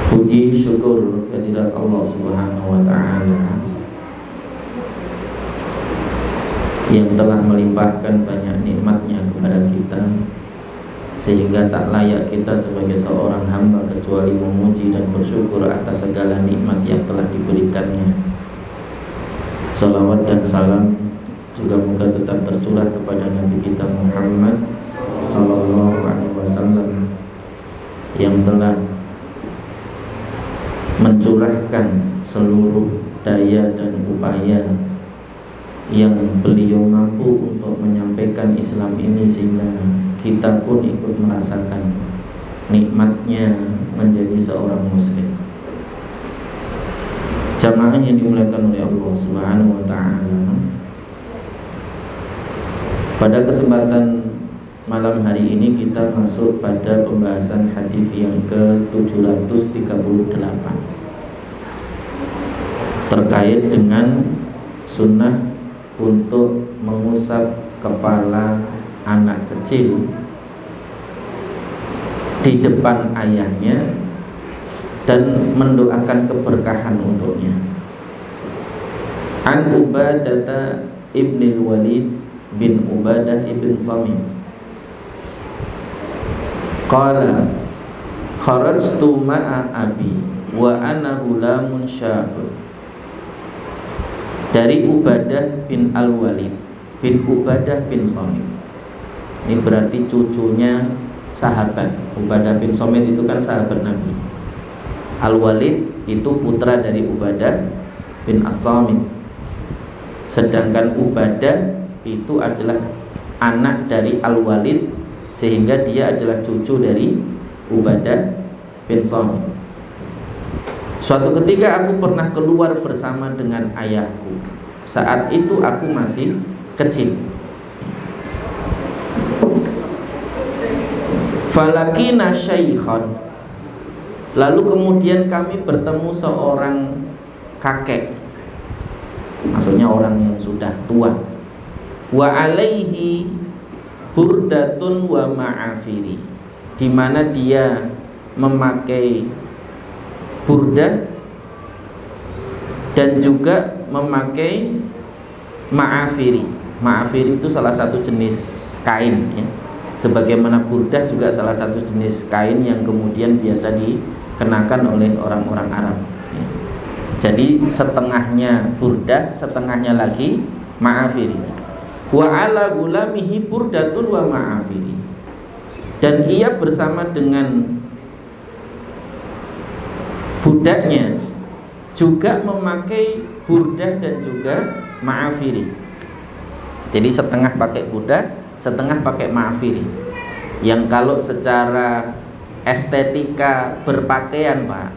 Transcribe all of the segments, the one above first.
Puji syukur kehadirat Allah Subhanahu wa Ta'ala yang telah melimpahkan banyak nikmatnya kepada kita, sehingga tak layak kita sebagai seorang hamba kecuali memuji dan bersyukur atas segala nikmat yang telah diberikannya. Salawat dan salam juga moga tetap tercurah kepada Nabi kita Muhammad sallallahu alaihi wasallam yang telah mencurahkan seluruh daya dan upaya yang beliau mampu untuk menyampaikan Islam ini, sehingga kita pun ikut merasakan nikmatnya menjadi seorang muslim. Jamaah yang dimuliakan oleh Allah Subhanahu wa Ta'ala, pada kesempatan malam hari ini kita masuk pada pembahasan hadis yang ke-738 terkait dengan sunnah untuk mengusap kepala anak kecil di depan ayahnya dan mendoakan keberkahan untuknya. An Ubadah ibn Walid bin Ubadah ibn Samit qala kharajtu ma'a abi wa ana gulamun syab. Dari Ubadah bin Al-Walid bin Ubadah bin Samit. Ini berarti cucunya sahabat. Ubadah bin Samit itu kan sahabat Nabi. Al-Walid itu putra dari Ubadah bin As-Samit. Sedangkan Ubadah itu adalah anak dari Al-Walid, sehingga dia adalah cucu dari Ubadah bin Samit. Suatu ketika aku pernah keluar bersama dengan ayahku. Saat itu aku masih kecil. Falakina syaikhan. Lalu kemudian kami bertemu seorang kakek, maksudnya orang yang sudah tua. Wa alaihi burdatun wa ma'afiri, di mana dia memakai burdah dan juga memakai ma'afiri. Ma'afiri itu salah satu jenis kain ya. Sebagaimana burdah juga salah satu jenis kain yang kemudian biasa dikenakan oleh orang-orang Arab ya. Jadi setengahnya burdah, setengahnya lagi ma'afiri. Wa ala gulamihi burdatun wa ma'afiri. Dan ia bersama dengan budaknya juga memakai burdah dan juga ma'afiri. Jadi setengah pakai burdah, setengah pakai ma'afiri. Yang kalau secara estetika berpakaian, Pak,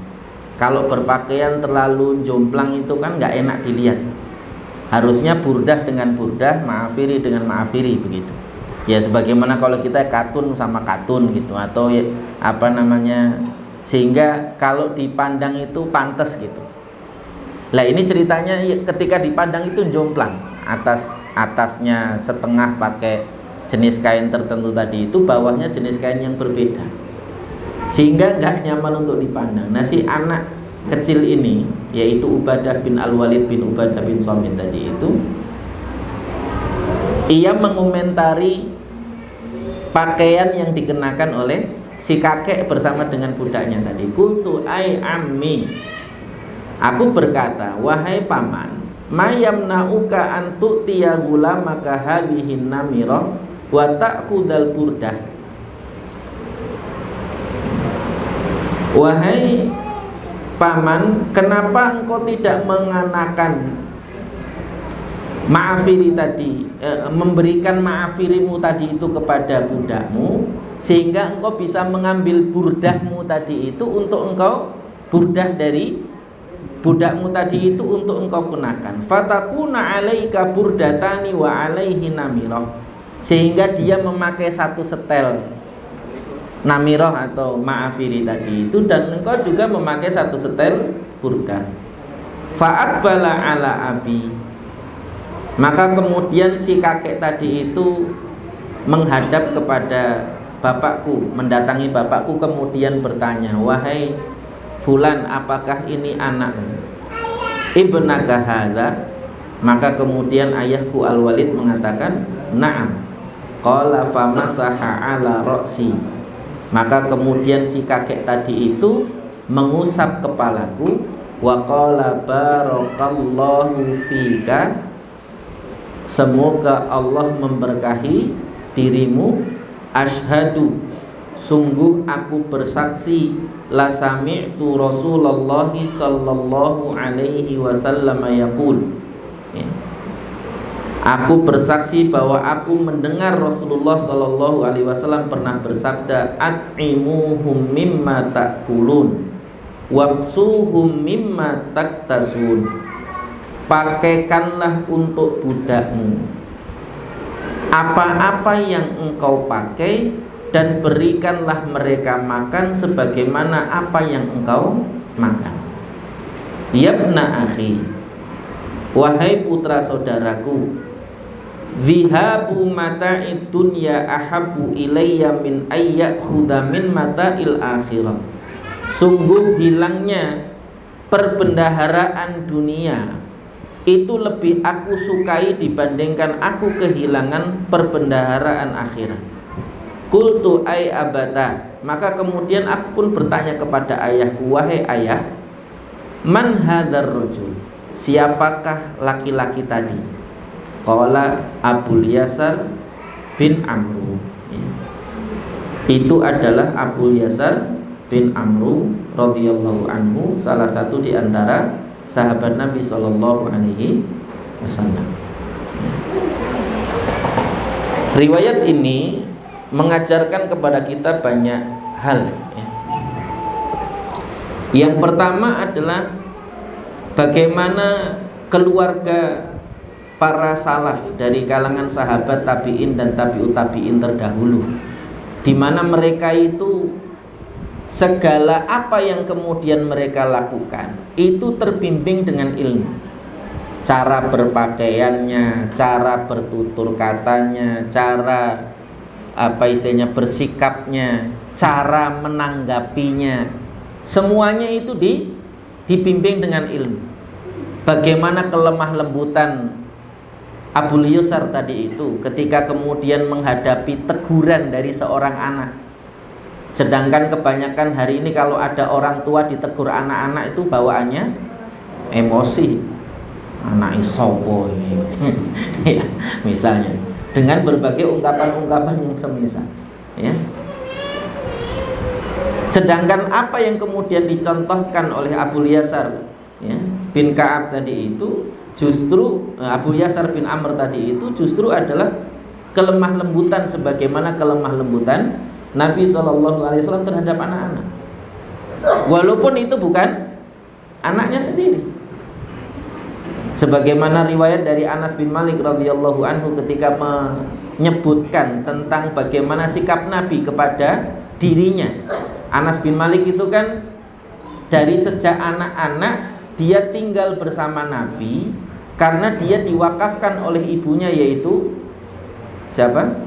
kalau berpakaian terlalu jomplang itu kan nggak enak dilihat. Harusnya burdah dengan burdah, ma'afiri dengan ma'afiri, begitu. Ya sebagaimana kalau kita katun sama katun gitu, atau ya, apa namanya, sehingga kalau dipandang itu pantas gitu. Lah ini ceritanya ketika dipandang itu jomplang, atasnya setengah pakai jenis kain tertentu tadi itu, bawahnya jenis kain yang berbeda, sehingga nggak nyaman untuk dipandang. Nah si anak kecil ini, yaitu Ubadah bin Al-Walid bin Ubadah bin Samit tadi itu, ia mengomentari pakaian yang dikenakan oleh si kakek bersama dengan budaknya tadi. Qultu ai ammi, aku berkata, wahai paman, mayamna'uka an tu'tiya gulamaka hadhihi namirah wa ta'khudal burdah. Wahai paman, kenapa engkau tidak mengenakan ma'afiri tadi, memberikan ma'afirimu tadi itu kepada budakmu, sehingga engkau bisa mengambil burdahmu tadi itu untuk engkau, burdah dari budakmu tadi itu untuk engkau kenakan. Fatakuna alaika burdatani wa alaihi namirah, sehingga dia memakai satu setel namirah atau ma'afiri tadi itu, dan engkau juga memakai satu setel burdah. Fa'aqbala ala abi, maka kemudian si kakek tadi itu menghadap kepada bapakku, mendatangi bapakku, kemudian bertanya, wahai fulan, apakah ini anakmu? Ibnaka hadza? Maka kemudian ayahku Al-Walid mengatakan, na'am. Qala famasaha ala ra'si. Maka kemudian si kakek tadi itu mengusap kepalaku, wa qala barakallahu fika, semoga Allah memberkahi dirimu. Asyhadu, sungguh aku bersaksi, la sami'tu Rasulullah sallallahu alaihi wasallam yaqul, ya. Aku bersaksi bahwa aku mendengar Rasulullah sallallahu alaihi wasallam pernah bersabda, at'imuhum mimma ta'kulun waksuhum mimma taktasun. Pakaikanlah untuk budakmu apa-apa yang engkau pakai, dan berikanlah mereka makan sebagaimana apa yang engkau makan. Yabna akhi, wahai putra saudaraku, dhihabu mata'id dunya ahabbu ilayya min ayyakhudha min mata'il akhirah. Sungguh hilangnya perbendaharaan dunia itu lebih aku sukai dibandingkan aku kehilangan perbendaharaan akhirat. Qultu ay abata, maka kemudian aku pun bertanya kepada ayahku, wahai ayah, man hadzal rajul, siapakah laki-laki tadi? Qala Abul Yasar bin Amru. Itu adalah Abul Yasar bin Amru radhiyallahu anhu, salah satu di antara sahabat Nabi sallallahu alaihi wasallam. Riwayat ini mengajarkan kepada kita banyak hal, ya. Yang pertama adalah bagaimana keluarga para salaf dari kalangan sahabat tabi'in dan tabi'ut tabi'in terdahulu, di mana mereka itu segala apa yang kemudian mereka lakukan itu terbimbing dengan ilmu. Cara berpakaiannya, cara bertutur katanya, cara bersikapnya, cara menanggapinya, semuanya itu dibimbing dengan ilmu. Bagaimana kelemah lembutan Abul Yasar tadi itu ketika kemudian menghadapi teguran dari seorang anak. Sedangkan kebanyakan hari ini kalau ada orang tua ditegur anak-anak itu bawaannya emosi. Anak isopo ini. Ya, misalnya dengan berbagai ungkapan-ungkapan yang semisal, ya. Sedangkan apa yang kemudian dicontohkan oleh Abul Yasar, ya, bin Ka'ab tadi itu justru Abu Yasar bin Amr tadi itu justru adalah kelemah lembutan sebagaimana kelemah lembutan Nabi SAW terhadap anak-anak. Walaupun itu bukan anaknya sendiri. Sebagaimana riwayat dari Anas bin Malik radhiyallahu anhu ketika menyebutkan tentang bagaimana sikap Nabi kepada dirinya. Anas bin Malik itu kan dari sejak anak-anak dia tinggal bersama Nabi karena dia diwakafkan oleh ibunya, yaitu siapa?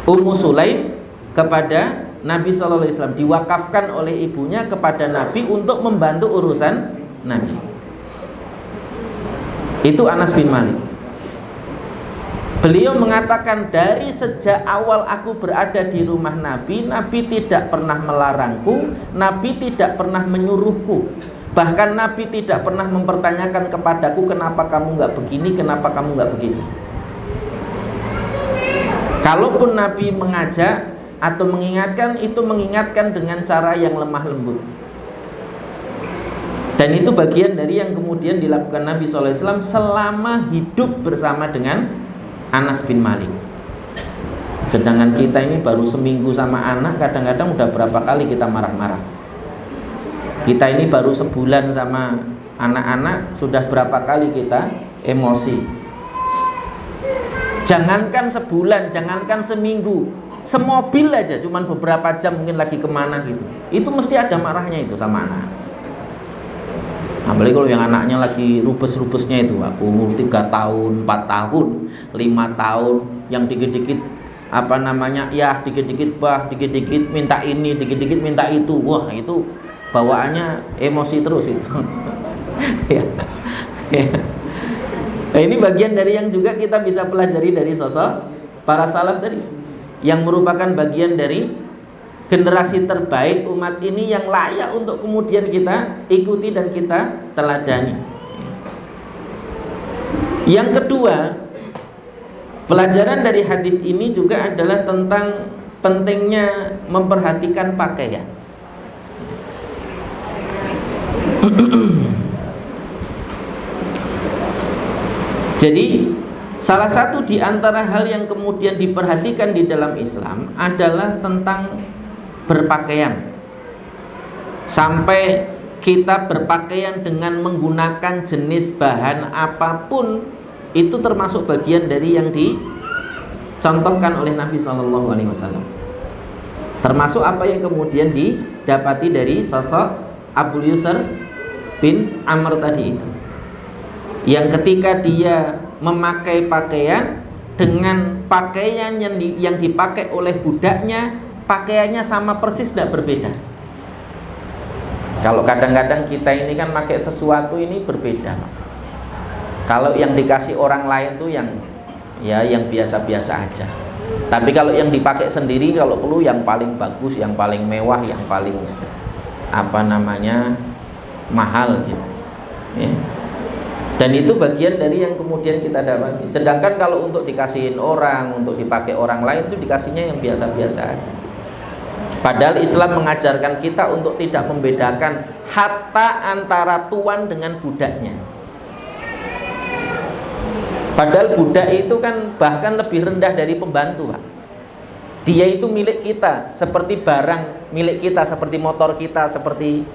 Ummu Sulaim kepada Nabi SAW. Diwakafkan oleh ibunya kepada Nabi untuk membantu urusan Nabi. Itu Anas bin Malik. Beliau mengatakan, dari sejak awal aku berada di rumah Nabi, Nabi tidak pernah melarangku, Nabi tidak pernah menyuruhku. Bahkan Nabi tidak pernah mempertanyakan kepadaku, kenapa kamu nggak begini, kenapa kamu nggak begitu. Kalaupun Nabi mengajak atau mengingatkan, itu mengingatkan dengan cara yang lemah lembut. Dan itu bagian dari yang kemudian dilakukan Nabi SAW selama hidup bersama dengan Anas bin Malik. Sedangkan kita ini baru seminggu sama anak, kadang-kadang udah berapa kali kita marah-marah. Kita ini baru sebulan sama anak-anak, sudah berapa kali kita emosi. Jangankan sebulan, jangankan seminggu, semobil aja cuman beberapa jam mungkin lagi kemana gitu, itu mesti ada marahnya itu sama anak. Apalagi kalau yang anaknya lagi rubes-rubesnya itu, aku umur 3 tahun, 4 tahun, 5 tahun, yang dikit-dikit ya dikit-dikit bah, dikit-dikit minta ini, dikit-dikit minta itu. Wah, itu bawaannya emosi terus itu. Ya. Ya. Nah, ini bagian dari yang juga kita bisa pelajari dari sosok para salaf tadi, yang merupakan bagian dari generasi terbaik umat ini yang layak untuk kemudian kita ikuti dan kita teladani. Yang kedua, pelajaran dari hadis ini juga adalah tentang pentingnya memperhatikan pakaian. Jadi salah satu di antara hal yang kemudian diperhatikan di dalam Islam adalah tentang berpakaian. Sampai kita berpakaian dengan menggunakan jenis bahan apapun, itu termasuk bagian dari yang dicontohkan oleh Nabi SAW. Termasuk apa yang kemudian didapati dari sosok Abu Yusr bin Amr tadi itu, yang ketika dia memakai pakaian dengan pakaian yang dipakai oleh budaknya, pakaiannya sama persis, tidak berbeda. Kalau kadang-kadang kita ini kan pakai sesuatu ini berbeda. Kalau yang dikasih orang lain tuh yang biasa-biasa aja. Tapi kalau yang dipakai sendiri, kalau perlu yang paling bagus, yang paling mewah, yang paling mahal gitu. Ya. Dan itu bagian dari yang kemudian kita dapati. Sedangkan kalau untuk dikasihin orang, untuk dipakai orang lain, itu dikasihnya yang biasa-biasa aja. Padahal Islam mengajarkan kita untuk tidak membedakan hatta antara tuan dengan budaknya. Padahal budak itu kan bahkan lebih rendah dari pembantu, Pak. Dia itu milik kita, seperti barang milik kita, seperti motor kita, seperti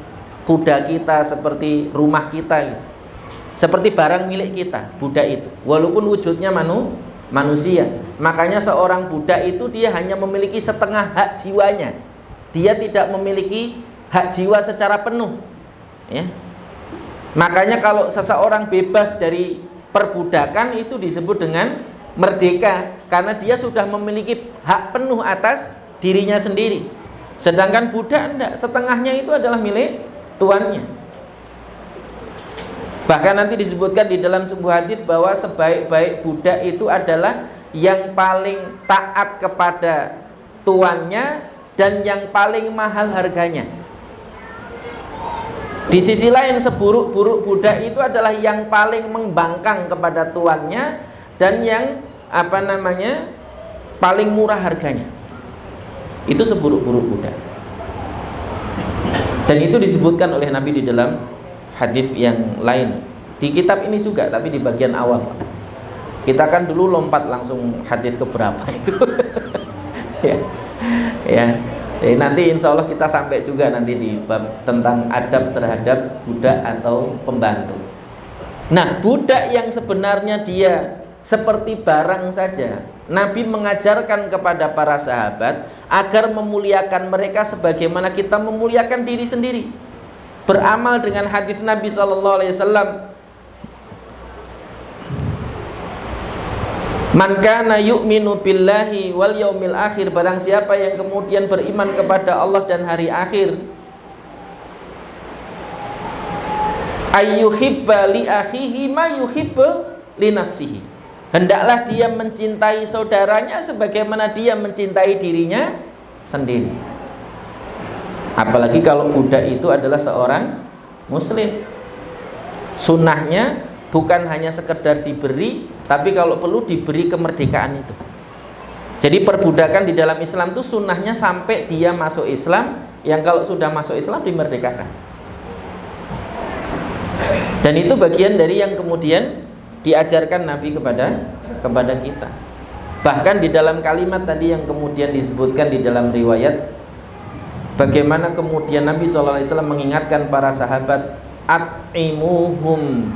kuda kita, seperti rumah kita gitu. Seperti barang milik kita, budak itu. Walaupun wujudnya manusia. Makanya seorang budak itu dia hanya memiliki setengah hak jiwanya. Dia tidak memiliki hak jiwa secara penuh. Ya. Makanya kalau seseorang bebas dari perbudakan itu disebut dengan merdeka, karena dia sudah memiliki hak penuh atas dirinya sendiri. Sedangkan budak enggak, setengahnya itu adalah milik tuannya. Bahkan nanti disebutkan di dalam sebuah hadis bahwa sebaik-baik budak itu adalah yang paling taat kepada tuannya dan yang paling mahal harganya. Di sisi lain, seburuk-buruk budak itu adalah yang paling membangkang kepada tuannya dan yang paling murah harganya. Itu seburuk-buruk budak. Dan itu disebutkan oleh Nabi di dalam hadis yang lain. Di kitab ini juga, tapi di bagian awal. Kita kan dulu lompat langsung hadis ke berapa itu. ya. Jadi nanti insya Allah kita sampai juga nanti di bab tentang adab terhadap budak atau pembantu. Nah, budak yang sebenarnya dia seperti barang saja, Nabi mengajarkan kepada para sahabat agar memuliakan mereka sebagaimana kita memuliakan diri sendiri. Beramal dengan hadis Nabi SAW, man kana yu'minu billahi wal yaumil akhir, barang siapa yang kemudian beriman kepada Allah dan hari akhir, ayyuhibba li akhihi ma yuhibbu li nafsihi, hendaklah dia mencintai saudaranya sebagaimana dia mencintai dirinya sendiri. Apalagi kalau budak itu adalah seorang muslim. Sunnahnya bukan hanya sekedar diberi, tapi kalau perlu diberi kemerdekaan itu. Jadi perbudakan di dalam Islam itu sunnahnya sampai dia masuk Islam, yang kalau sudah masuk Islam dimerdekakan. Dan itu bagian dari yang kemudian diajarkan Nabi kepada kita. Bahkan di dalam kalimat tadi yang kemudian disebutkan di dalam riwayat, bagaimana kemudian Nabi SAW mengingatkan para sahabat, at'imuhum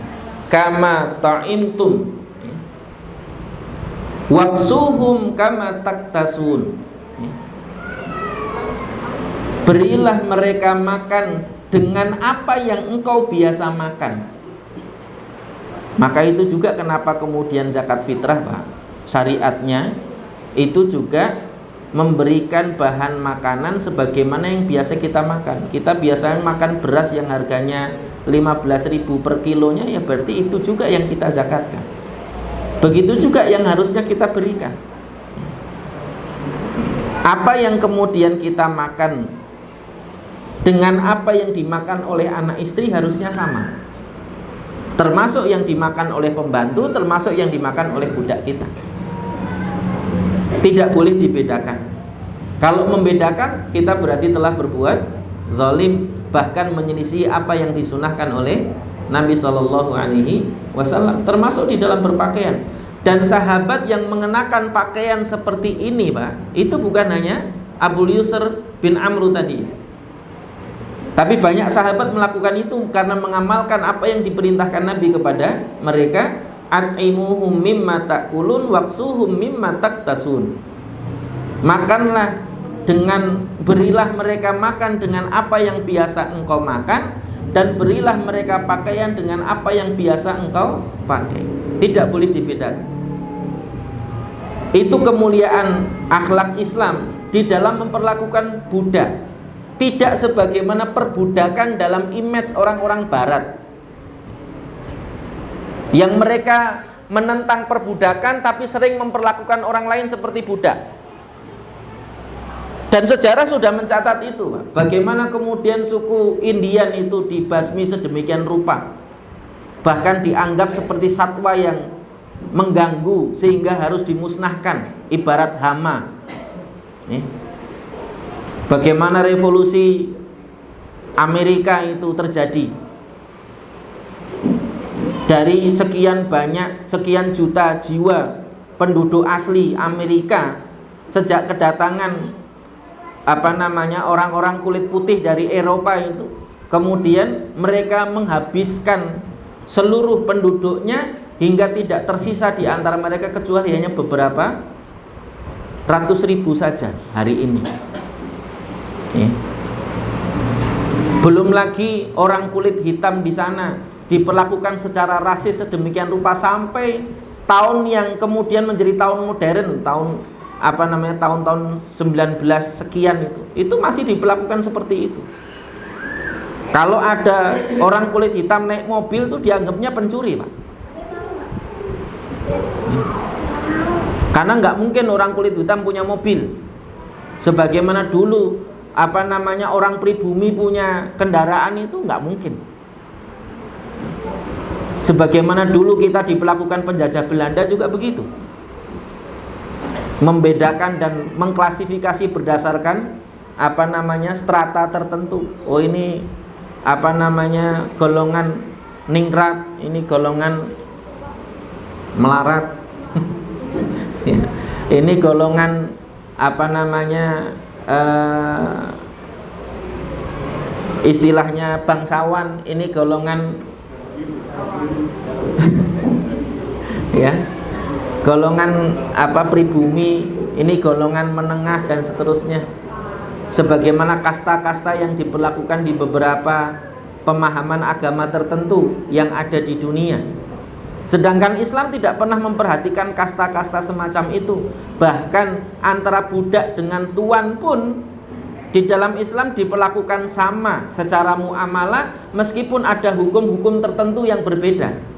kama ta'imtum waksuhum kama taktasun, berilah mereka makan dengan apa yang engkau biasa makan. Maka itu juga kenapa kemudian zakat fitrah, Pak, syariatnya itu juga memberikan bahan makanan sebagaimana yang biasa kita makan. Kita biasanya makan beras yang harganya 15.000 per kilonya, ya berarti itu juga yang kita zakatkan. Begitu juga yang harusnya kita berikan. Apa yang kemudian kita makan dengan apa yang dimakan oleh anak istri harusnya sama. Termasuk yang dimakan oleh pembantu, termasuk yang dimakan oleh budak kita. Tidak boleh dibedakan. Kalau membedakan, kita berarti telah berbuat zalim, bahkan menyelisih apa yang disunahkan oleh Nabi SAW, termasuk di dalam berpakaian. Dan sahabat yang mengenakan pakaian seperti ini, Pak, itu bukan hanya Abu Yusr bin Amr tadi, tapi banyak sahabat melakukan itu karena mengamalkan apa yang diperintahkan Nabi kepada mereka. At'imuhum mimma ta'kulun waksuhum mimma taktasun. Makanlah dengan, berilah mereka makan dengan apa yang biasa engkau makan, dan berilah mereka pakaian dengan apa yang biasa engkau pakai. Tidak boleh dibedakan. Itu kemuliaan akhlak Islam di dalam memperlakukan budak. Tidak sebagaimana perbudakan dalam image orang-orang barat, yang mereka menentang perbudakan tapi sering memperlakukan orang lain seperti budak. Dan sejarah sudah mencatat itu, Pak. Bagaimana kemudian suku Indian itu dibasmi sedemikian rupa, bahkan dianggap seperti satwa yang mengganggu sehingga harus dimusnahkan, ibarat hama. Bagaimana revolusi Amerika itu terjadi. Dari sekian banyak, sekian juta jiwa penduduk asli Amerika sejak kedatangan orang-orang kulit putih dari Eropa itu, kemudian mereka menghabiskan seluruh penduduknya hingga tidak tersisa di antara mereka kecuali hanya beberapa ratus ribu saja hari ini. Belum lagi orang kulit hitam di sana diperlakukan secara rasis sedemikian rupa sampai tahun yang kemudian menjadi tahun modern, tahun-tahun 19 sekian itu masih diperlakukan seperti itu. Kalau ada orang kulit hitam naik mobil itu dianggapnya pencuri, Pak. Karena nggak mungkin orang kulit hitam punya mobil sebagaimana dulu orang pribumi punya kendaraan, itu nggak mungkin. Sebagaimana dulu kita diperlakukan penjajah Belanda juga begitu. Membedakan dan mengklasifikasi berdasarkan strata tertentu. Oh, ini golongan ningrat, ini golongan melarat. Ini golongan istilahnya bangsawan, ini golongan golongan pribumi, ini golongan menengah dan seterusnya. Sebagaimana kasta-kasta yang diberlakukan di beberapa pemahaman agama tertentu yang ada di dunia. Sedangkan Islam tidak pernah memperhatikan kasta-kasta semacam itu. Bahkan antara budak dengan tuan pun di dalam Islam diperlakukan sama secara muamalah, meskipun ada hukum-hukum tertentu yang berbeda.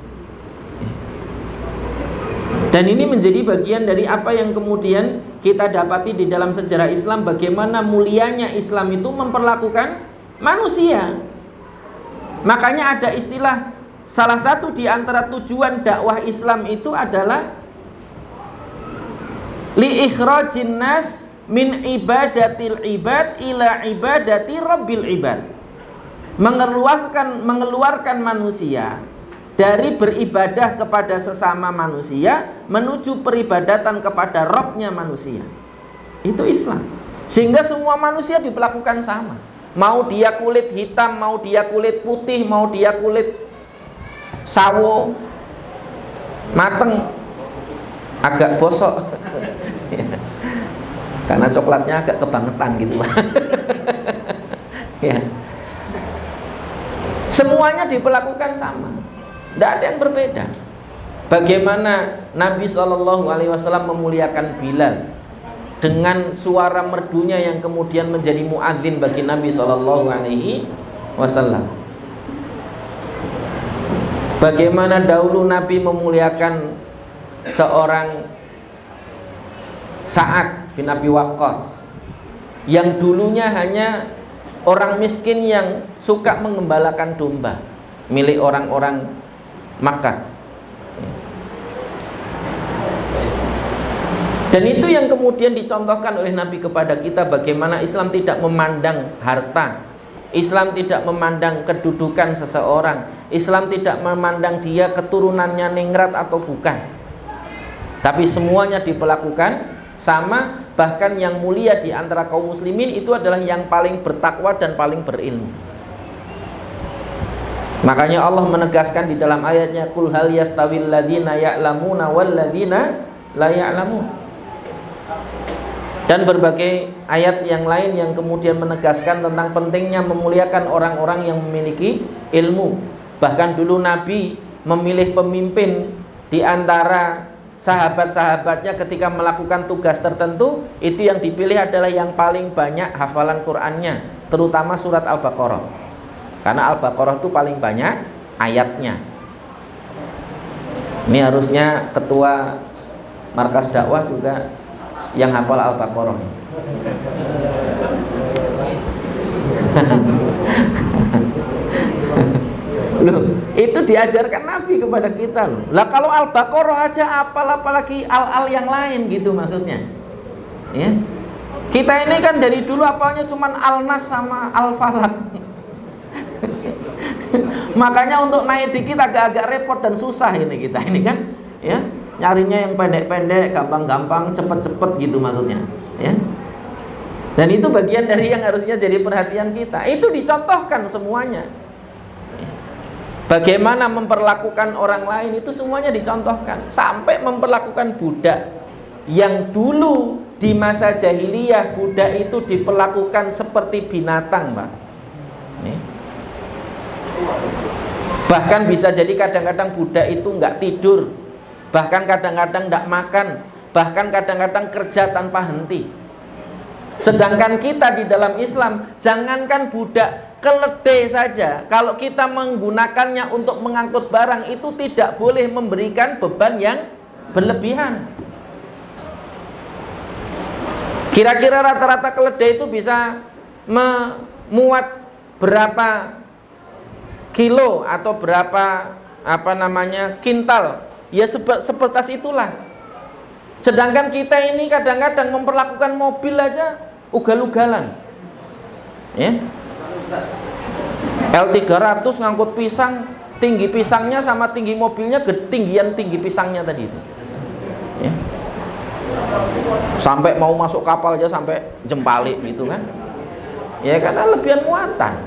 Dan ini menjadi bagian dari apa yang kemudian kita dapati di dalam sejarah Islam, bagaimana mulianya Islam itu memperlakukan manusia. Makanya ada istilah, salah satu di antara tujuan dakwah Islam itu adalah li ikhrajin nas min ibadatil ibad ila ibadati rabbil ibad. Mengeluarkan manusia dari beribadah kepada sesama manusia menuju peribadatan kepada Rabbnya manusia. Itu Islam. Sehingga semua manusia diperlakukan sama. Mau dia kulit hitam, mau dia kulit putih, mau dia kulit sawo, mateng, agak bosok. Karena coklatnya agak kebangetan gitu. Ya. Semuanya diperlakukan sama. Tidak ada yang berbeda. Bagaimana Nabi SAW memuliakan Bilal, dengan suara merdunya yang kemudian menjadi muadzin bagi Nabi Shallallahu Alaihi Wasallam. Bagaimana dahulu Nabi memuliakan seorang Sa'ad bin Abi Waqqas yang dulunya hanya orang miskin yang suka mengembalakan domba milik orang-orang Makkah. Dan itu yang kemudian dicontohkan oleh Nabi kepada kita, bagaimana Islam tidak memandang harta, Islam tidak memandang kedudukan seseorang, Islam tidak memandang dia keturunannya ningrat atau bukan, tapi semuanya diperlakukan sama. Bahkan yang mulia di antara kaum muslimin itu adalah yang paling bertakwa dan paling berilmu. Makanya Allah menegaskan di dalam ayatnya, qul hal yastawil ladzina ya'lamuna wal ladzina la ya'lamun. Dan berbagai ayat yang lain yang kemudian menegaskan tentang pentingnya memuliakan orang-orang yang memiliki ilmu. Bahkan dulu Nabi memilih pemimpin di antara sahabat-sahabatnya ketika melakukan tugas tertentu, itu yang dipilih adalah yang paling banyak hafalan Qur'annya, terutama surat Al-Baqarah. Karena Al-Baqarah itu paling banyak ayatnya. Ini harusnya ketua markas dakwah juga yang hafal Al-Baqarah. Loh, itu diajarkan Nabi kepada kita loh. Lah kalau Al-Baqarah aja apalagi al-al yang lain gitu maksudnya. Ya. Kita ini kan dari dulu apalnya cuman Al-Nas sama Al-Falaq. Makanya untuk naik dikit agak-agak repot dan susah ini kita ini kan, ya. Nyarinya yang pendek-pendek, gampang-gampang, cepet-cepet gitu maksudnya, ya. Dan itu bagian dari yang harusnya jadi perhatian kita. Itu dicontohkan semuanya. Bagaimana memperlakukan orang lain itu semuanya dicontohkan. Sampai memperlakukan budak yang dulu di masa jahiliyah budak itu diperlakukan seperti binatang, Pak. Bahkan bisa jadi kadang-kadang budak itu nggak tidur, bahkan kadang-kadang tidak makan, bahkan kadang-kadang kerja tanpa henti. Sedangkan kita di dalam Islam, jangankan budak, keledai saja, kalau kita menggunakannya untuk mengangkut barang, itu tidak boleh memberikan beban yang berlebihan. Kira-kira rata-rata keledai itu bisa memuat berapa kilo atau berapa kintal? Ya sepertas itulah. Sedangkan kita ini kadang-kadang memperlakukan mobil aja ugal-ugalan, ya. L300 ngangkut pisang, tinggi pisangnya sama tinggi mobilnya, ketinggian tinggi pisangnya tadi itu, ya. Sampai mau masuk kapal aja sampai jempalik gitu kan, ya, karena lebihan muatan.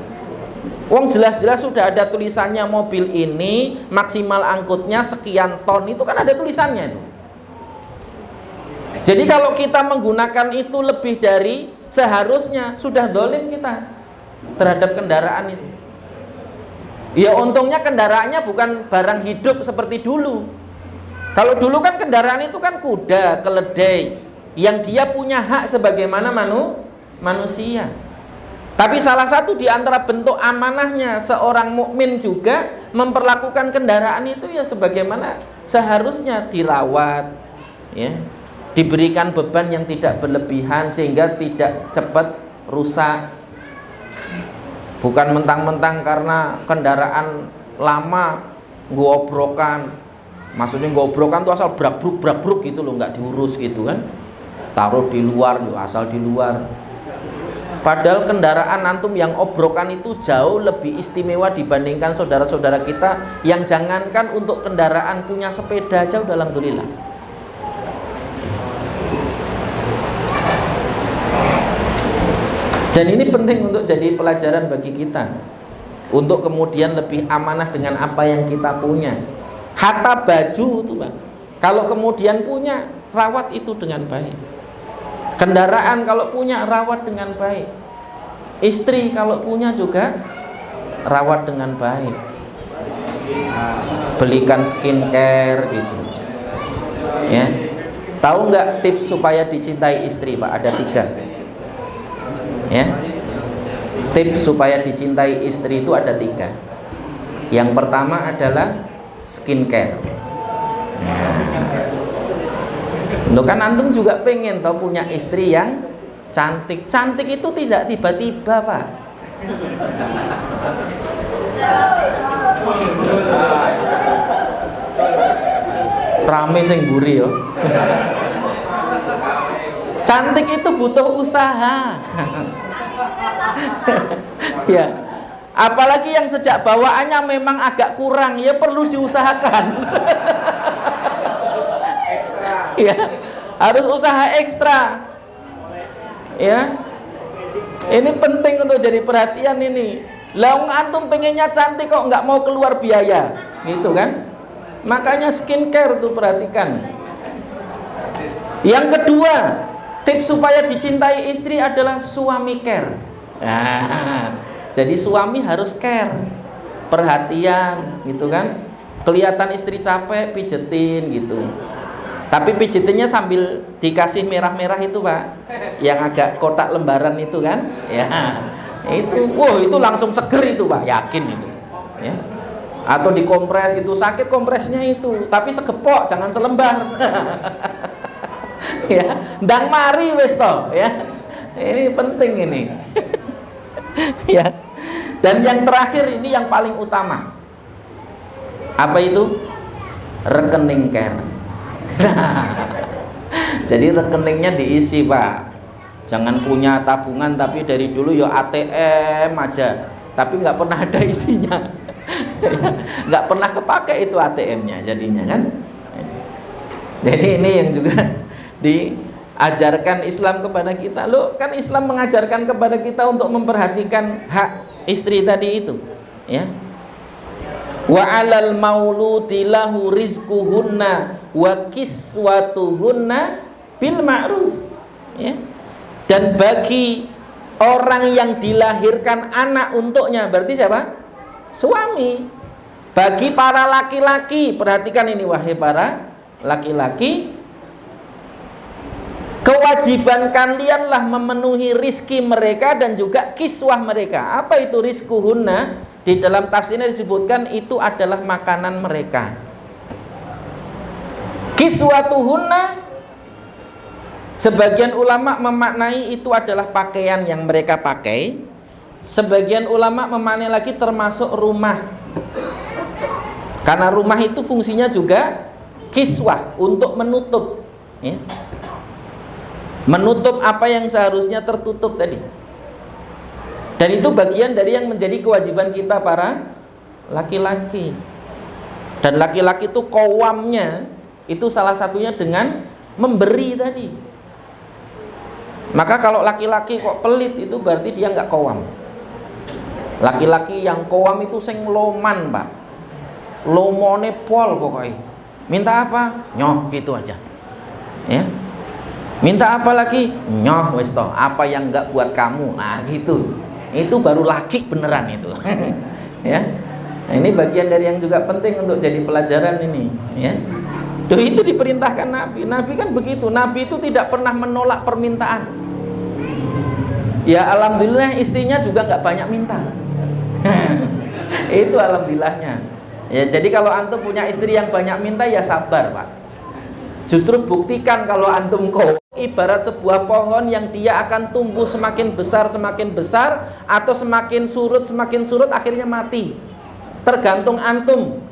Wong jelas-jelas sudah ada tulisannya mobil ini maksimal angkutnya sekian ton, itu kan ada tulisannya itu. Jadi kalau kita menggunakan itu lebih dari seharusnya, sudah dolim kita terhadap kendaraan itu. Ya untungnya kendaraannya bukan barang hidup seperti dulu. Kalau dulu kan kendaraan itu kan kuda, keledai, yang dia punya hak sebagaimana manusia. Tapi salah satu di antara bentuk amanahnya seorang mukmin juga memperlakukan kendaraan itu ya sebagaimana seharusnya, dirawat, ya, diberikan beban yang tidak berlebihan sehingga tidak cepat rusak. Bukan mentang-mentang karena kendaraan lama gobrokan, maksudnya gobrokan tuh asal brabruk gitu loh, nggak diurus gitu kan, taruh di luar, asal di luar. Padahal kendaraan antum yang obrokan itu jauh lebih istimewa dibandingkan saudara-saudara kita yang jangankan untuk kendaraan, punya sepeda aja udah alhamdulillah. Dan ini penting untuk jadi pelajaran bagi kita, untuk kemudian lebih amanah dengan apa yang kita punya. Hatta baju itu, Bang, kalau kemudian punya, rawat itu dengan baik. Kendaraan kalau punya, rawat dengan baik. Istri kalau punya juga rawat dengan baik. Belikan skincare gitu, ya. Tahu nggak tips supaya dicintai istri, Pak? Ada 3. Ya. Tips supaya dicintai istri itu ada 3. Yang pertama adalah skincare. Loh kan antum juga pengen tau punya istri yang cantik. Cantik itu tidak tiba-tiba, Pak. Rame sing mburi yo. Cantik itu butuh usaha. Ya. Apalagi yang sejak bawaannya memang agak kurang, ya perlu diusahakan. Ya, harus usaha ekstra. Ya. Ini penting untuk jadi perhatian ini. Lah antum pengennya cantik kok nggak mau keluar biaya, gitu kan? Makanya skincare tuh perhatikan. Yang kedua, tips supaya dicintai istri adalah suami care. Nah, jadi suami harus care, perhatian, gitu kan? Kelihatan istri capek, pijetin gitu. Tapi pijetinnya sambil dikasih merah-merah itu, Pak, yang agak kotak lembaran itu kan? Ya, itu, itu langsung seger itu, Pak, yakin itu. Ya. Atau dikompres gitu, sakit kompresnya itu, tapi segepok, jangan selembar. Ya, ndang mari wis to, ya. Ini penting ini. Ya. Dan yang terakhir ini yang paling utama. Apa itu? Rekening care. Jadi rekeningnya diisi, Pak. Jangan punya tabungan tapi dari dulu ya ATM aja, tapi nggak pernah ada isinya. Nggak pernah kepake itu ATM-nya jadinya kan. Jadi ini yang juga diajarkan Islam kepada kita. Loh, kan Islam mengajarkan kepada kita untuk memperhatikan hak istri tadi itu, ya. Wa 'alal mauludi lahu rizquhunna wa kiswatuhunna bil ma'ruf. Ya. Dan bagi orang yang dilahirkan anak untuknya, berarti siapa? Suami. Bagi para laki-laki, perhatikan ini wahai para laki-laki, kewajiban kalianlah memenuhi rizki mereka dan juga kiswah mereka. Apa itu rizquhunna? Di dalam tafsirnya disebutkan itu adalah makanan mereka. Kiswatuhunna, sebagian ulama memaknai itu adalah pakaian yang mereka pakai. Sebagian ulama memaknai lagi termasuk rumah. Karena rumah itu fungsinya juga kiswah, untuk menutup, ya. Menutup apa yang seharusnya tertutup tadi. Dan itu bagian dari yang menjadi kewajiban kita para laki-laki. Dan laki-laki itu qawwamnya itu salah satunya dengan memberi tadi. Maka kalau laki-laki kok pelit itu berarti dia nggak qawwam. Laki-laki yang qawwam itu sing loman, Pak. Lomone pol pokoknya. Minta apa? Nyoh gitu aja. Ya. Minta apa lagi? Nyoh wis toh, apa yang enggak buat kamu. Nah, gitu. Itu baru laki beneran itu. Ya. Nah, ini bagian dari yang juga penting untuk jadi pelajaran ini, ya. Duh, itu diperintahkan Nabi. Nabi kan begitu. Nabi itu tidak pernah menolak permintaan. Ya alhamdulillah istrinya juga nggak banyak minta. Itu alhamdulillahnya. Ya, jadi kalau antum punya istri yang banyak minta ya sabar, Pak. Justru buktikan kalau antum ibarat sebuah pohon yang dia akan tumbuh semakin besar atau semakin surut akhirnya mati. Tergantung antum.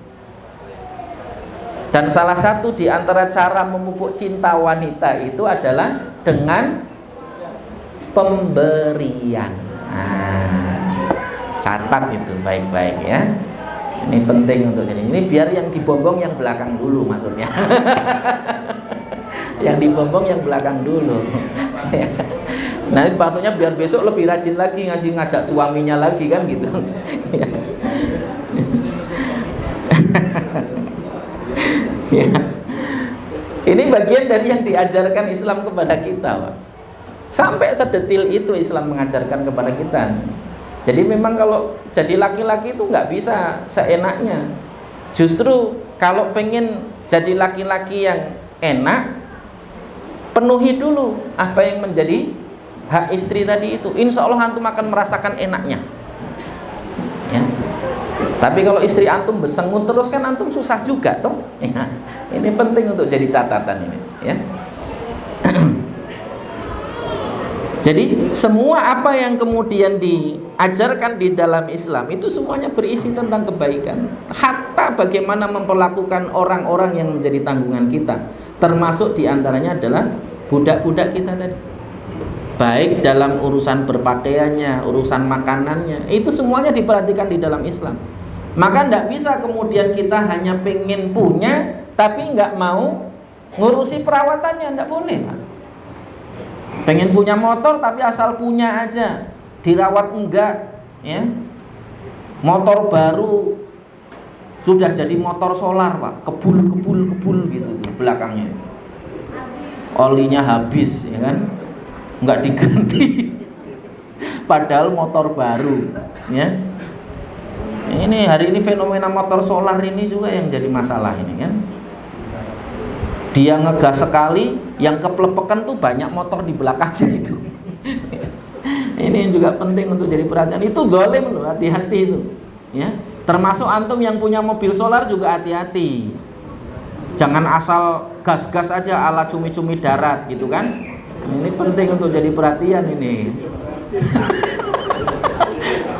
Dan salah satu di antara cara memupuk cinta wanita itu adalah dengan pemberian. Nah, catat itu baik-baik ya. Ini penting untuk ini biar yang dibombong yang belakang dulu maksudnya. Yang dibombong yang belakang dulu. Nah, maksudnya biar besok lebih rajin lagi ngajak suaminya lagi kan gitu. Ya. Ini bagian dari yang diajarkan Islam kepada kita, Pak. Sampai sedetil itu Islam mengajarkan kepada kita. Jadi memang kalau jadi laki-laki itu nggak bisa seenaknya. Justru kalau pengen jadi laki-laki yang enak, penuhi dulu apa yang menjadi hak istri tadi itu. Insya Allah antum akan merasakan enaknya ya. Tapi kalau istri antum besengut terus kan antum susah juga toh ya. Ini penting untuk jadi catatan ini ya. Jadi semua apa yang kemudian diajarkan di dalam Islam itu semuanya berisi tentang kebaikan. Hatta bagaimana memperlakukan orang-orang yang menjadi tanggungan kita, termasuk diantaranya adalah budak-budak kita tadi. Baik dalam urusan berpakaiannya, urusan makanannya, itu semuanya diperhatikan di dalam Islam. Maka tidak bisa kemudian kita hanya pengen punya tapi nggak mau ngurusi perawatannya, tidak boleh Pak. Pengen punya motor tapi asal punya aja, dirawat enggak ya. Motor baru sudah jadi motor solar Pak, kebul gitu belakangnya, olinya habis ya kan, enggak diganti padahal motor baru ya. Ini hari ini fenomena motor solar ini juga yang jadi masalah ini kan. Dia ngegas sekali, yang keplepekan tuh banyak motor di belakangnya itu. Ini juga penting untuk jadi perhatian. Itu zalim loh, hati-hati itu. Ya, termasuk antum yang punya mobil solar juga hati-hati. Jangan asal gas-gas aja ala cumi-cumi darat gitu kan. Ini penting untuk jadi perhatian ini.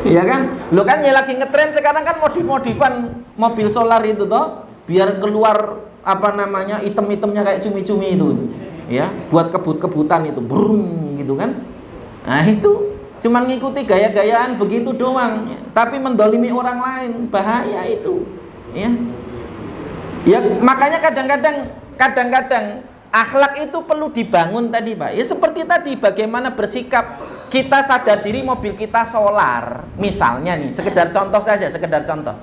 Iya kan? Lo kan ya lagi ngetren sekarang kan modif-modifan mobil solar itu toh, biar keluar apa namanya item-itemnya kayak cumi-cumi itu ya, buat kebut-kebutan itu brung gitu kan. Nah itu cuman ngikuti gaya-gayaan begitu doang ya. Tapi mendolimi orang lain, bahaya itu ya. Ya makanya kadang-kadang akhlak itu perlu dibangun tadi Pak ya. Seperti tadi bagaimana bersikap, kita sadar diri mobil kita solar misalnya nih, sekedar contoh saja, sekedar contoh.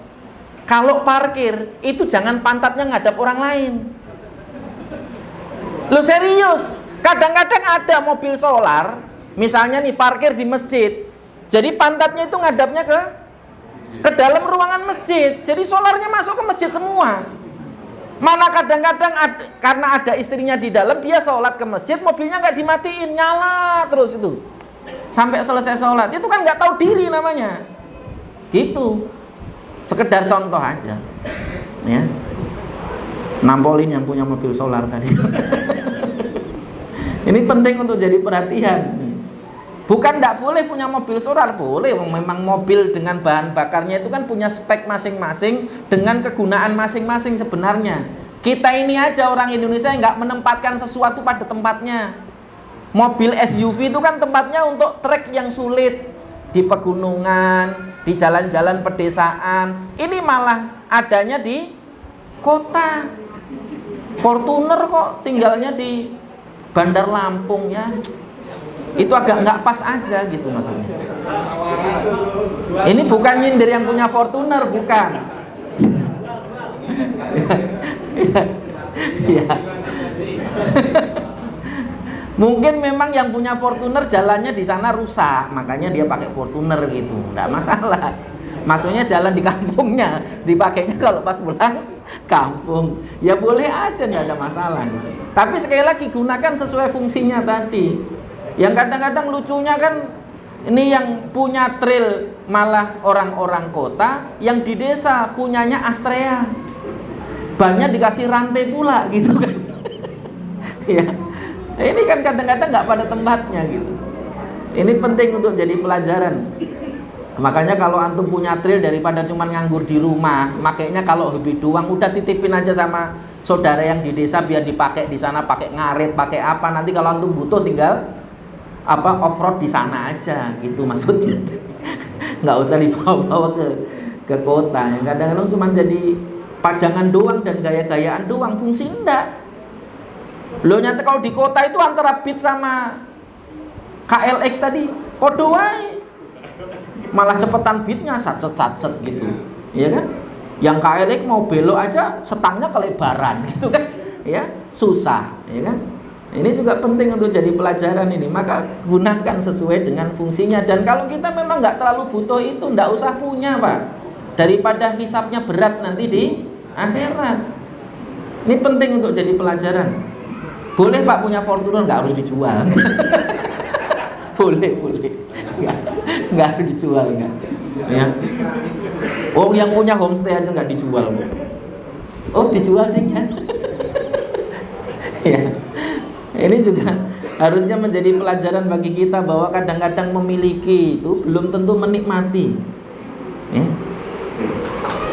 Kalau parkir, itu jangan pantatnya ngadap orang lain. Lu serius, kadang-kadang ada mobil solar, misalnya nih parkir di masjid, jadi pantatnya itu ngadapnya ke dalam ruangan masjid, jadi solarnya masuk ke masjid semua. Mana kadang-kadang karena ada istrinya di dalam, dia sholat ke masjid, mobilnya nggak dimatiin, nyala terus itu sampai selesai sholat. Itu kan nggak tahu diri namanya, gitu. Sekedar contoh aja ya, nampolin yang punya mobil solar tadi. Ini penting untuk jadi perhatian. Bukan tidak boleh punya mobil solar, boleh. Memang mobil dengan bahan bakarnya itu kan punya spek masing-masing dengan kegunaan masing-masing sebenarnya. Kita ini aja orang Indonesia nggak menempatkan sesuatu pada tempatnya. Mobil SUV itu kan tempatnya untuk trek yang sulit, di pegunungan, di jalan-jalan pedesaan. Ini malah adanya di kota. Fortuner kok tinggalnya di Bandar Lampung ya. Itu agak nggak pas aja gitu maksudnya. Ini bukan nyindir yang punya Fortuner, bukan. Ya. Mungkin memang yang punya Fortuner jalannya di sana rusak, makanya dia pakai Fortuner gitu, nggak masalah. Maksudnya jalan di kampungnya dipakainya kalau pas pulang kampung, ya boleh aja, nggak ada masalah. Gitu. Tapi sekali lagi gunakan sesuai fungsinya tadi. Yang kadang-kadang lucunya kan ini yang punya trail malah orang-orang kota, yang di desa punyanya Astrea, bannya dikasih rantai pula gitu kan. Ya. Ini kan kadang-kadang nggak pada tempatnya gitu. Ini penting untuk jadi pelajaran. Makanya kalau antum punya trail, daripada cuma nganggur di rumah, makanya kalau hobi doang udah titipin aja sama saudara yang di desa biar dipakai di sana, pakai ngarit, pakai apa. Nanti kalau antum butuh tinggal off road di sana aja gitu maksudnya. Nggak usah dibawa-bawa ke kota. Yang kadang-kadang cuma jadi pajangan doang dan gaya-gayaan doang, fungsi enggak. Lo nyata kalau di kota itu antara Beat sama KLX tadi podo wae. Malah cepetan Beatnya satset gitu. Iya kan? Yang KLX mau belok aja setangnya kelebaran gitu kan. Ya, susah, ya kan? Ini juga penting untuk jadi pelajaran ini. Maka gunakan sesuai dengan fungsinya. Dan kalau kita memang nggak terlalu butuh itu, nggak usah punya Pak. Daripada hisapnya berat nanti di akhirat. Ini penting untuk jadi pelajaran. Boleh Pak punya Fortuner, nggak harus dijual. Boleh, nggak harus dijual, nggak. Ya. Oh, yang punya homestay aja nggak dijual. Oh, dijual deh ya. Ya. Ini juga harusnya menjadi pelajaran bagi kita bahwa kadang-kadang memiliki itu belum tentu menikmati. Ya.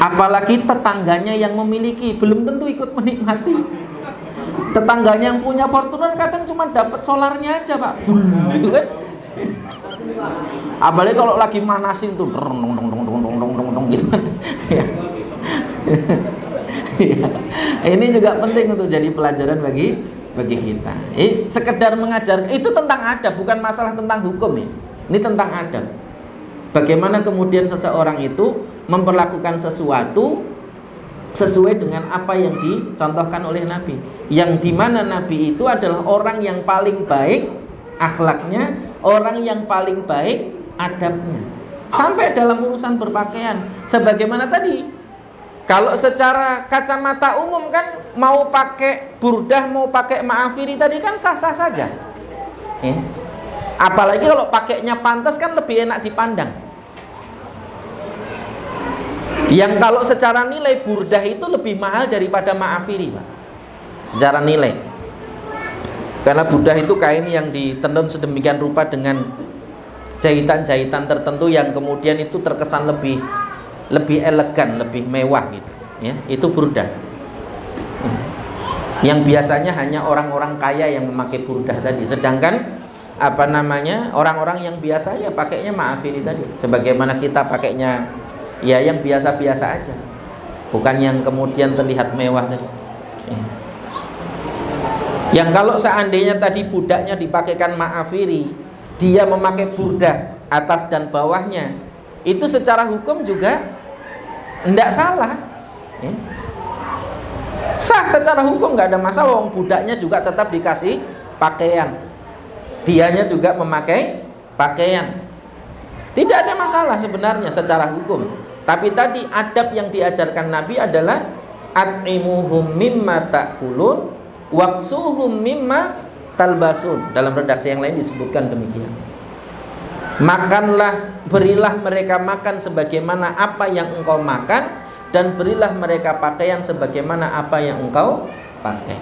Apalagi tetangganya yang memiliki belum tentu ikut menikmati. Tetangganya yang punya Fortuner kadang cuma dapat solarnya aja Pak, gitu kan? Apalagi kalau lagi manasin tuh, gitu kan? Ini juga penting untuk jadi pelajaran bagi kita. Sekedar mengajar itu tentang adab, bukan masalah tentang hukum nih. Ini tentang adab. Bagaimana kemudian seseorang itu memperlakukan sesuatu sesuai dengan apa yang dicontohkan oleh Nabi. Yang dimana Nabi itu adalah orang yang paling baik akhlaknya, orang yang paling baik adabnya. Sampai dalam urusan berpakaian. Sebagaimana tadi, kalau secara kacamata umum kan mau pakai burdah, mau pakai ma'afiri tadi kan sah-sah saja. Apalagi kalau pakainya pantas kan lebih enak dipandang. Yang kalau secara nilai burdah itu lebih mahal daripada ma'afiri Pak. Secara nilai. Karena burdah itu kain yang ditenun sedemikian rupa dengan jahitan-jahitan tertentu yang kemudian itu terkesan lebih elegan, lebih mewah gitu. Ya, itu burdah. Yang biasanya hanya orang-orang kaya yang memakai burdah tadi. Sedangkan orang-orang yang biasa ya pakainya ma'afiri tadi. Sebagaimana kita pakainya ya yang biasa-biasa aja, bukan yang kemudian terlihat mewah tadi. Yang kalau seandainya tadi budaknya dipakaikan ma'afiri, dia memakai burdah atas dan bawahnya, itu secara hukum juga tidak salah. Sah secara hukum, nggak ada masalah. Budaknya juga tetap dikasih pakaian, dianya juga memakai pakaian, tidak ada masalah sebenarnya secara hukum. Tapi tadi adab yang diajarkan Nabi adalah at'imuhum mimma ta'kulun waqsuhum mimma talbasun. Dalam redaksi yang lain disebutkan demikian. Makanlah, berilah mereka makan sebagaimana apa yang engkau makan, dan berilah mereka pakaian sebagaimana apa yang engkau pakai.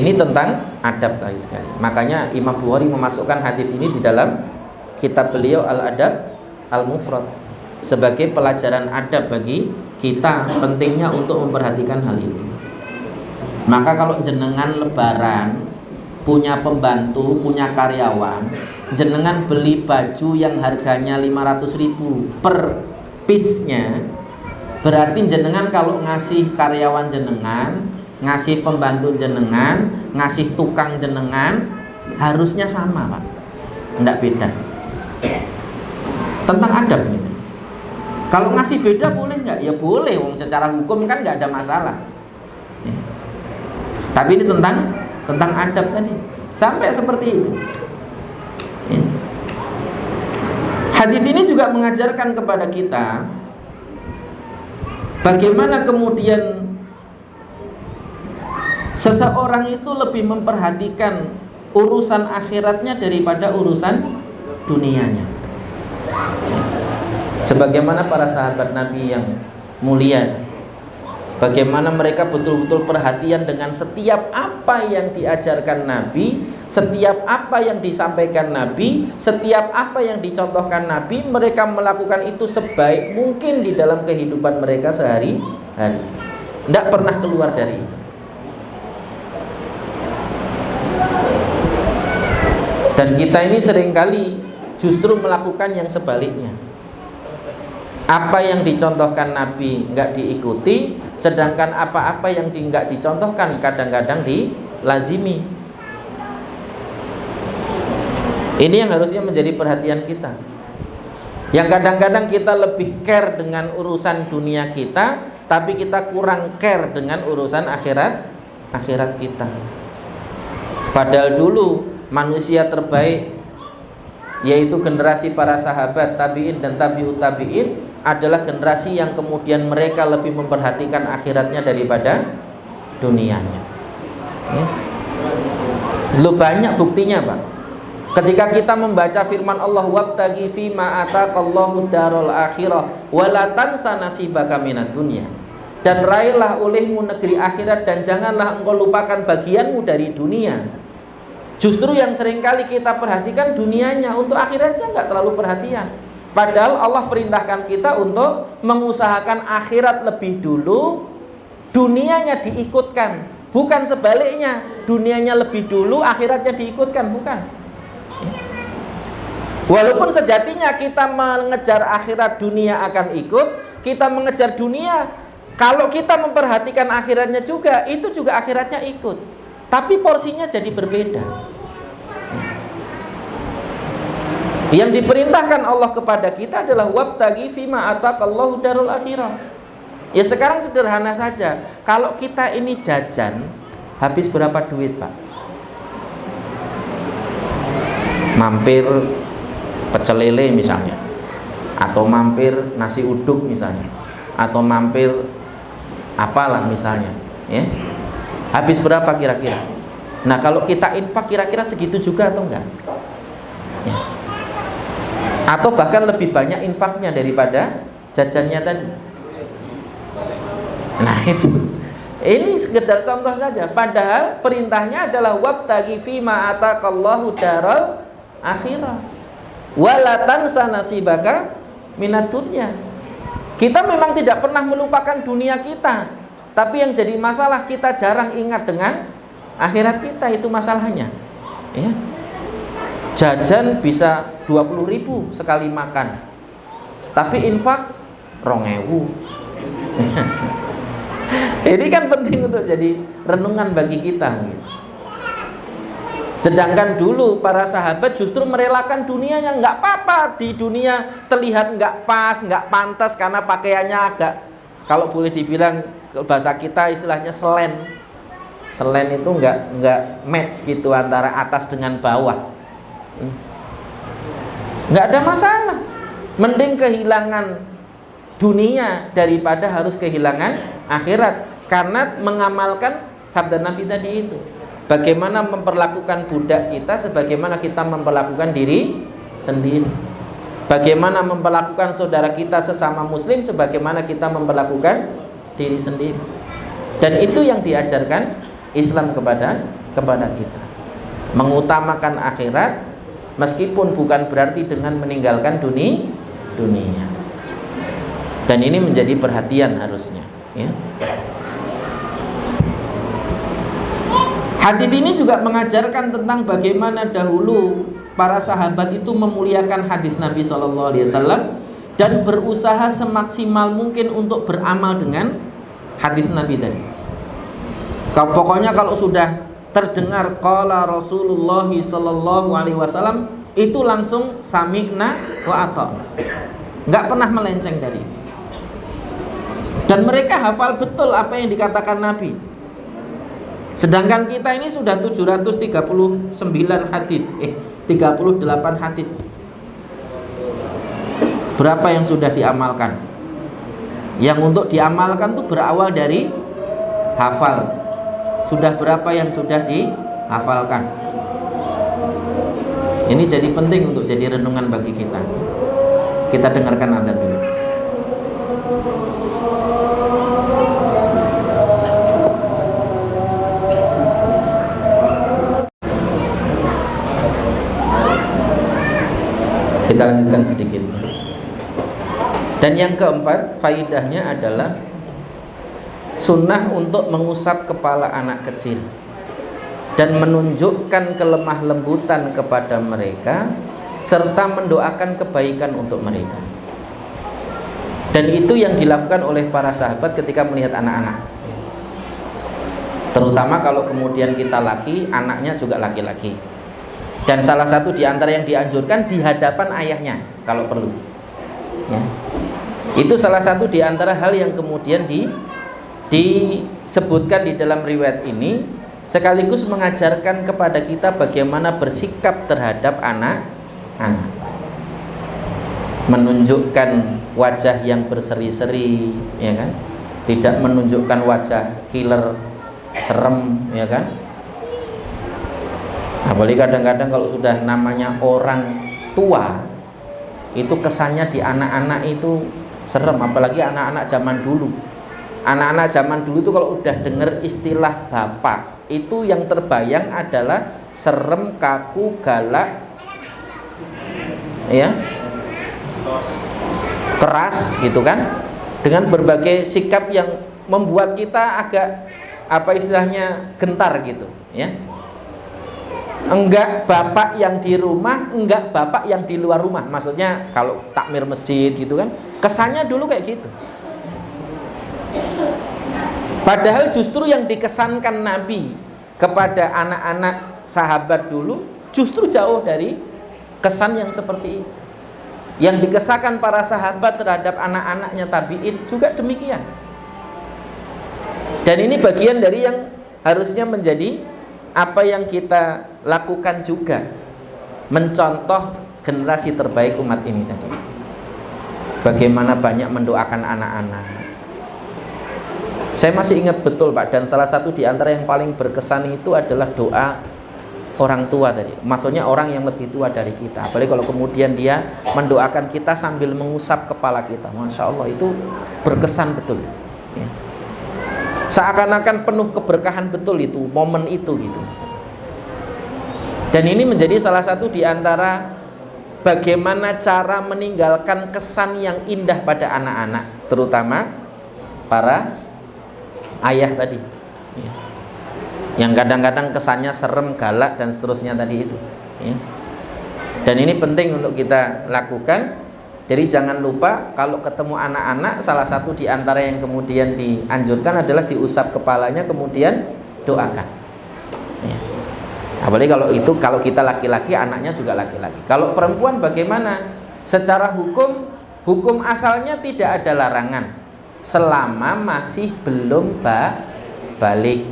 Ini tentang adab sekali. Makanya Imam Bukhari memasukkan hadis ini di dalam kitab beliau Al-Adab Al-Mufrad sebagai pelajaran adab bagi kita, pentingnya untuk memperhatikan hal itu. Maka kalau jenengan lebaran punya pembantu, punya karyawan, jenengan beli baju yang harganya 500.000 per piece-nya, berarti jenengan kalau ngasih karyawan jenengan, ngasih pembantu jenengan, ngasih tukang jenengan harusnya sama Pak, tidak beda. Tentang adab gitu. Kalau ngasih beda boleh nggak? Ya boleh, secara hukum kan nggak ada masalah. Ya. Tapi ini tentang adab tadi, sampai seperti itu. Ya. Hadis ini juga mengajarkan kepada kita bagaimana kemudian seseorang itu lebih memperhatikan urusan akhiratnya daripada urusan dunianya. Sebagaimana para sahabat Nabi yang mulia, bagaimana mereka betul-betul perhatian dengan setiap apa yang diajarkan Nabi, setiap apa yang disampaikan Nabi, setiap apa yang dicontohkan Nabi, mereka melakukan itu sebaik mungkin di dalam kehidupan mereka sehari-hari. Tidak pernah keluar dari itu. Dan kita ini seringkali justru melakukan yang sebaliknya. Apa yang dicontohkan Nabi nggak diikuti, sedangkan apa-apa yang nggak dicontohkan kadang-kadang dilazimi. Ini yang harusnya menjadi perhatian kita. Yang kadang-kadang kita lebih care dengan urusan dunia kita, tapi kita kurang care dengan urusan akhirat kita. Padahal dulu manusia terbaik, yaitu generasi para sahabat, tabi'in dan tabi'ut tabi'in, adalah generasi yang kemudian mereka lebih memperhatikan akhiratnya daripada dunianya. Ya. Lu banyak buktinya, Pak. Ketika kita membaca firman Allah, wabtaghi fima ataqallahu darul akhirah wala tansa nasibaka minad dunya. Dan raihlah olehmu negeri akhirat dan janganlah engkau lupakan bagianmu dari dunia. Justru yang seringkali kita perhatikan dunianya, untuk akhiratnya nggak terlalu perhatian. Padahal Allah perintahkan kita untuk mengusahakan akhirat lebih dulu, dunianya diikutkan. Bukan sebaliknya, dunianya lebih dulu, akhiratnya diikutkan, bukan. Walaupun sejatinya kita mengejar akhirat, dunia akan ikut. Kita mengejar dunia, kalau kita memperhatikan akhiratnya juga, itu juga akhiratnya ikut. Tapi porsinya jadi berbeda. Yang diperintahkan Allah kepada kita adalah wabtaghi fima ataqallahu darul akhirah. Ya sekarang sederhana saja. Kalau kita ini jajan, habis berapa duit, Pak? Mampir pecel lele misalnya, atau mampir nasi uduk misalnya, atau mampir apalah misalnya, ya. Habis berapa kira-kira? Nah, kalau kita infak kira-kira segitu juga atau enggak? Ya. Atau bahkan lebih banyak infaknya daripada jajannya tadi. Nah, itu. Ini sekedar contoh saja. Padahal perintahnya adalah wabtaghi fima ataqallahu daral akhirah wala tansa nasibaka minad dunya. Kita memang tidak pernah melupakan dunia kita, tapi yang jadi masalah kita jarang ingat dengan akhirat kita, itu masalahnya. Ya. Jajan bisa 20.000 sekali makan, tapi infak 2.000. Ini kan penting untuk jadi renungan bagi kita. Sedangkan dulu para sahabat justru merelakan dunianya. Nggak apa-apa di dunia terlihat nggak pas, nggak pantas karena pakaiannya agak, kalau boleh dibilang bahasa kita istilahnya selen. Selen itu nggak match gitu antara atas dengan bawah. Nggak ada masalah. Mending kehilangan dunia daripada harus kehilangan akhirat. Karena mengamalkan sabda Nabi tadi itu. Bagaimana memperlakukan budak kita sebagaimana kita memperlakukan diri sendiri. Bagaimana memperlakukan saudara kita sesama muslim sebagaimana kita memperlakukan diri sendiri. Dan itu yang diajarkan Islam kepada kita. Mengutamakan akhirat meskipun bukan berarti dengan meninggalkan dunia. Dan ini menjadi perhatian harusnya, ya. Hadis ini juga mengajarkan tentang bagaimana dahulu para sahabat itu memuliakan hadis Nabi SAW dan berusaha semaksimal mungkin untuk beramal dengan hadis Nabi tadi. Pokoknya kalau sudah terdengar qala Rasulullah SAW itu langsung sami'na wa ata'na. Enggak pernah melenceng dari itu. Dan mereka hafal betul apa yang dikatakan Nabi. Sedangkan kita ini sudah 739 hadis, 38 hadis. Berapa yang sudah diamalkan? Yang untuk diamalkan tuh berawal dari hafal. Sudah berapa yang sudah dihafalkan? Ini jadi penting untuk jadi renungan bagi kita. Kita dengarkan adzan dulu. Kita lanjutkan sedikit. Dan yang keempat, faidahnya adalah sunnah untuk mengusap kepala anak kecil dan menunjukkan kelemah lembutan kepada mereka serta mendoakan kebaikan untuk mereka. Dan itu yang dilakukan oleh para sahabat ketika melihat anak-anak. Terutama kalau kemudian kita laki, anaknya juga laki-laki. Dan salah satu di antara yang dianjurkan di hadapan ayahnya kalau perlu, ya. Itu salah satu di antara hal yang kemudian disebutkan di dalam riwayat ini, sekaligus mengajarkan kepada kita bagaimana bersikap terhadap anak-anak. Menunjukkan wajah yang berseri-seri, ya kan? Tidak menunjukkan wajah killer, serem, ya kan? Apalagi kadang-kadang kalau sudah namanya orang tua, itu kesannya di anak-anak itu serem, apalagi anak-anak zaman dulu. Anak-anak zaman dulu itu kalau udah dengar istilah bapak, itu yang terbayang adalah serem, kaku, galak, ya, keras gitu kan, dengan berbagai sikap yang membuat kita agak apa istilahnya gentar gitu, ya. Enggak bapak yang di rumah, enggak bapak yang di luar rumah. Maksudnya kalau takmir masjid gitu kan, kesannya dulu kayak gitu. Padahal justru yang dikesankan Nabi kepada anak-anak sahabat dulu justru jauh dari kesan yang seperti itu. Yang dikesakan para sahabat terhadap anak-anaknya tabi'in juga demikian. Dan ini bagian dari yang harusnya menjadi apa yang kita lakukan juga, mencontoh generasi terbaik umat ini tadi. Bagaimana banyak mendoakan anak-anak. Saya masih ingat betul Pak, dan salah satu di antara yang paling berkesan itu adalah doa orang tua tadi. Maksudnya orang yang lebih tua dari kita. Apalagi kalau kemudian dia mendoakan kita sambil mengusap kepala kita. Masya Allah, itu berkesan betul, ya. Seakan-akan penuh keberkahan betul itu, momen itu gitu. Dan ini menjadi salah satu di antara bagaimana cara meninggalkan kesan yang indah pada anak-anak, terutama para ayah tadi, ya. Yang kadang-kadang kesannya serem, galak dan seterusnya tadi itu, ya. Dan ini penting untuk kita lakukan. Jadi jangan lupa kalau ketemu anak-anak, salah satu di antara yang kemudian dianjurkan adalah diusap kepalanya kemudian doakan, ya. Apalagi kalau kita laki-laki, anaknya juga laki-laki. Kalau perempuan bagaimana? Secara hukum asalnya tidak ada larangan selama masih belum balik.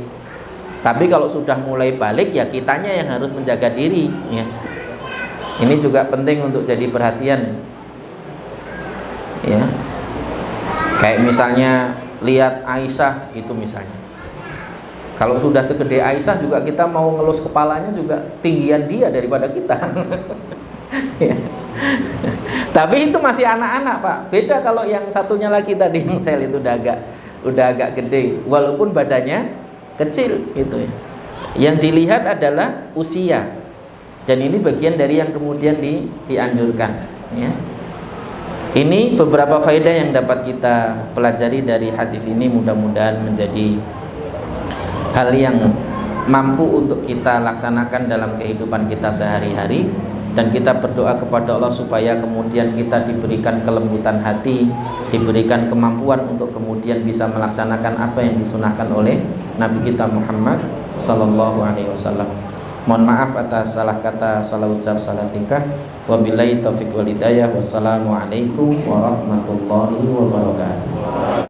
Tapi kalau sudah mulai balik, ya kitanya yang harus menjaga diri, ya. Ini juga penting untuk jadi perhatian, ya. Kayak misalnya lihat Aisyah itu misalnya. Kalau sudah segede Aisyah juga kita mau ngelus kepalanya juga tinggian dia daripada kita. Ya. Tapi itu masih anak-anak Pak. Beda kalau yang satunya lagi tadi yang sel itu udah agak gede, walaupun badannya kecil gitu, ya. Yang dilihat adalah usia. Dan ini bagian dari yang kemudian dianjurkan, ya. Ini beberapa faedah yang dapat kita pelajari dari hadis ini, mudah-mudahan menjadi hal yang mampu untuk kita laksanakan dalam kehidupan kita sehari-hari. Dan kita berdoa kepada Allah supaya kemudian kita diberikan kelembutan hati, diberikan kemampuan untuk kemudian bisa melaksanakan apa yang disunahkan oleh Nabi kita Muhammad Sallallahu Alaihi Wasallam. Mohon maaf atas salah kata, salah ucap, salah tingkah. Wabillahi taufiq wal hidayah. Wassalamualaikum warahmatullahi wabarakatuh.